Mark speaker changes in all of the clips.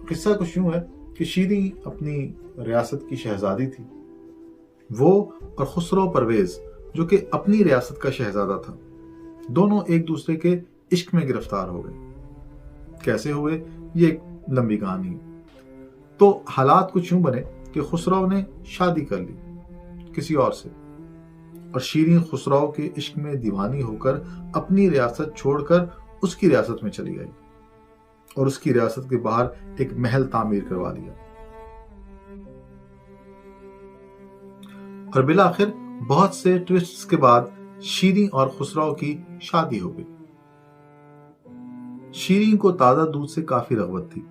Speaker 1: قصہ کچھ یوں ہے کہ شیریں اپنی ریاست کی شہزادی تھی. وہ اور خسرو پرویز جو کہ اپنی ریاست کا شہزادہ تھا، دونوں ایک دوسرے کے عشق میں گرفتار ہو گئے. کیسے ہوئے یہ ایک لمبی کہانی ہے. تو حالات کچھ یوں بنے کہ خسرو نے شادی کر لی کسی اور سے، اور شیریں خسرو کے عشق میں دیوانی ہو کر اپنی ریاست چھوڑ کر اس کی ریاست میں چلی گئی اور اس کی ریاست کے باہر ایک محل تعمیر کروا لیا. اور بالآخر بہت سے ٹوسٹس کے بعد شیریں اور خسرو کی شادی ہو گئی. شیریں کو تازہ دودھ سے کافی رغبت تھی،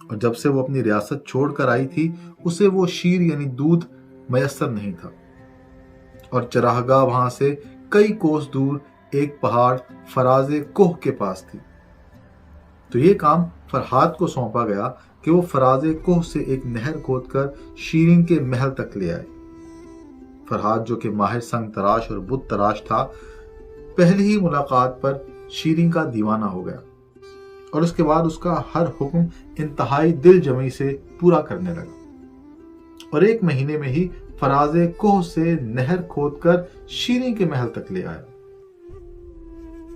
Speaker 1: اور جب سے وہ اپنی ریاست چھوڑ کر آئی تھی اسے وہ شیر یعنی دودھ میسر نہیں تھا. اور چراگاہ وہاں سے کئی کوس دور ایک پہاڑ فراز کوہ کے پاس تھی. تو یہ کام فرحات کو سونپا گیا کہ وہ فراز کوہ سے ایک نہر کھود کر شیریں کے محل تک لے آئے. فرحات جو کہ ماہر سنگ تراش اور بت تراش تھا، پہلی ہی ملاقات پر شیریں کا دیوانہ ہو گیا، اور اس کے بعد اس کا ہر حکم انتہائی دل جمعی سے پورا کرنے لگا. اور 1 مہینے میں ہی فراز کوہ سے نہر کھود کر شیریں کے محل تک لے آیا.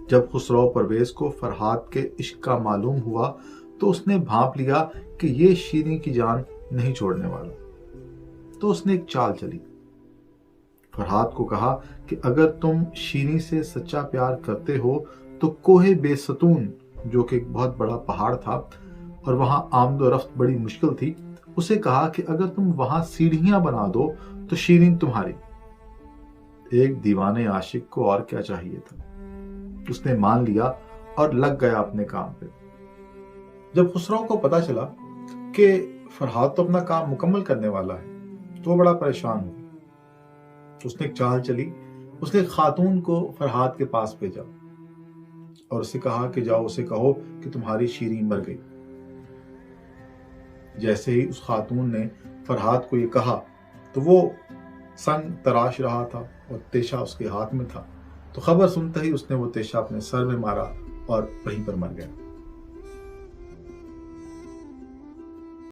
Speaker 1: جب خسرو پرویز کو فرحات کے عشق کا معلوم ہوا تو اس نے بھانپ لیا کہ یہ شیریں کی جان نہیں چھوڑنے والا. تو اس نے ایک چال چلی. فرحات کو کہا کہ اگر تم شیریں سے سچا پیار کرتے ہو تو کوہ بے ستون جو کہ ایک بہت بڑا پہاڑ تھا اور وہاں آمد و رفت بڑی مشکل تھی، اسے کہا کہ اگر تم وہاں سیڑھیاں بنا دو تو شیریں تمہاری. ایک دیوانے عاشق کو اور کیا چاہیے تھا. اس نے مان لیا اور لگ گیا اپنے کام پہ. جب خسرو کو پتا چلا کہ فرحات تو اپنا کام مکمل کرنے والا ہے تو وہ بڑا پریشان ہوا. اس نے ایک چال چلی. اس نے ایک خاتون کو فرحات کے پاس بھیجا اور اسے کہا کہ جاؤ اسے کہو کہ تمہاری شیریں مر گئی. جیسے ہی اس خاتون نے فرحات کو یہ کہا تو وہ سنگ تراش رہا تھا اور تیشہ اس کے ہاتھ میں تھا. تو خبر سنتے ہی اس نے وہ تیشہ اپنے سر میں مارا اور وہیں پر مر گیا.